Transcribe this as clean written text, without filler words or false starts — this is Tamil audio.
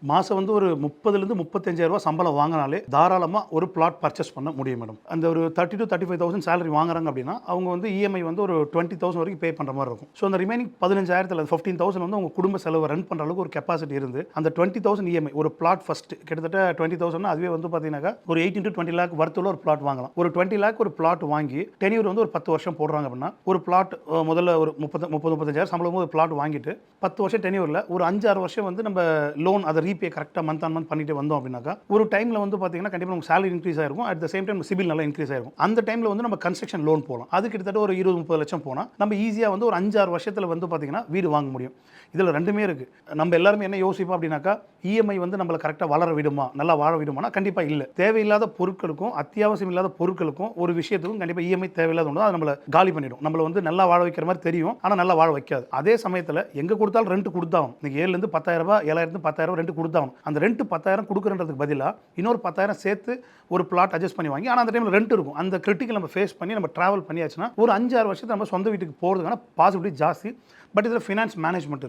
மாதம் வந்து ஒரு 30லேருந்து 35,000 சம்பளம் வாங்கினாலே தாராளமாக ஒரு பிளாட் பர்ச்சேஸ் பண்ண முடியும் மேடம். அந்த ஒரு 30,000 to 35,000 சேலரி வாங்குறாங்க அப்படின்னா அவங்க வந்து இஎம்ஐ வந்து ஒரு 20,000 வரைக்கும் பே பண்ணுற மாதிரி இருக்கும். ஸோ அந்த ரிமைனிங் 15,000 15,000 வந்து அவங்க குடும்ப செலவை ரன் பண்ணுற அளவுக்கு ஒரு கெப்பாசிட்டி இருந்து அந்த 20,000 இஎம்ஐ ஒரு பிளாட் ஃபர்ஸ்ட் கிட்டத்தட்ட 20,000 அதுவே வந்து பார்த்தீங்கன்னாக்கா ஒரு 18 to 20 lakh வர்த்துள்ள ஒரு பிளாட் வாங்கலாம். ஒரு 20 lakh ஒரு பிளாட் வாங்கி டென்யூர் வந்து ஒரு 10 வருஷம் போடுறாங்க அப்படின்னா ஒரு பிளாட் முதல்ல ஒரு 35,000 சம்பளம் ஒரு பிளாட் வாங்கிட்டு 10 வருஷம் டென்யூரில் ஒரு 5-6 வருஷம் வந்து நம்ம லோன் அதை ரீபே கரெக்டாக மந்த் ஆன் மந்த் பண்ணிட்டு வந்தோம் அப்படின்னாக்கா ஒரு டைமில் வந்து பார்த்தீங்கன்னா கண்டிப்பாக நமக்கு சேலரி இன்க்ரீஸ் ஆயிருக்கும். At the same time CIBIL நல்லா இன்க்ரீஸ் ஆயிருக்கும். அந்த டைமில் வந்து நம்ம கன்ஸ்ட்ரக்ஷன் லோன் போகலாம். அது கிட்டத்தட்ட ஒரு 20-30 லட்சம் போனால் நம்ம ஈஸியாக வந்து ஒரு 5-6 வருஷத்தில் வந்து பார்த்தீங்கன்னா வீடு வாங்க முடியும். இதில் ரெண்டுமே இருக்குது. நம்ம எல்லாருமே என்ன யோசிப்போம் அப்படின்னாக்கா இஎம்ஐ வந்து நம்மளை கரெக்டாக வளர விடுமா, நல்லா வாழ விடுமானா கண்டிப்பாக இல்லை. தேவையில்லாத பொருட்களுக்கும் அத்தியாவசியம் இல்லாத பொருட்களுக்கும் ஒரு விஷயத்துக்கும் கண்டிப்பாக இஎம்ஐ தேவையில்லாத ஒன்று, அது நம்மளை காலி பண்ணிடும். நம்மளை வந்து நல்லா வாழ வைக்கிற மாதிரி தெரியும், ஆனால் நல்லா வாழ வைக்காது. அதே சமயத்தில் எங்கே கொடுத்தாலும் ரெண்ட் கொடுத்தாகும். இன்னைக்கு 7,000 10,000 7,000 10,000 ரெண்ட் கொடுத்தாகும். அந்த ரெண்ட் 10,000 கொடுக்குறதுக்கு பதிலாக இன்னொரு 10,000 சேர்த்து ஒரு பிளாட் அட்ஜஸ்ட் பண்ணி வாங்கி, ஆனால் அந்த டைமில் ரெண்ட் இருக்கும். அந்த கிரிட்டிக்கல் நம்ம ஃபேஸ் பண்ணி நம்ம ட்ராவல் பண்ணியாச்சுன்னா ஒரு 5-6 வருஷத்துக்கு நம்ம சொந்த வீட்டுக்கு போகிறதுக்கான பாசிபிலிட்டி ஜாஸ்தி. பட் இதில் ஃபினான்ஸ் மேனேஜ்மெண்ட் இருக்கும்.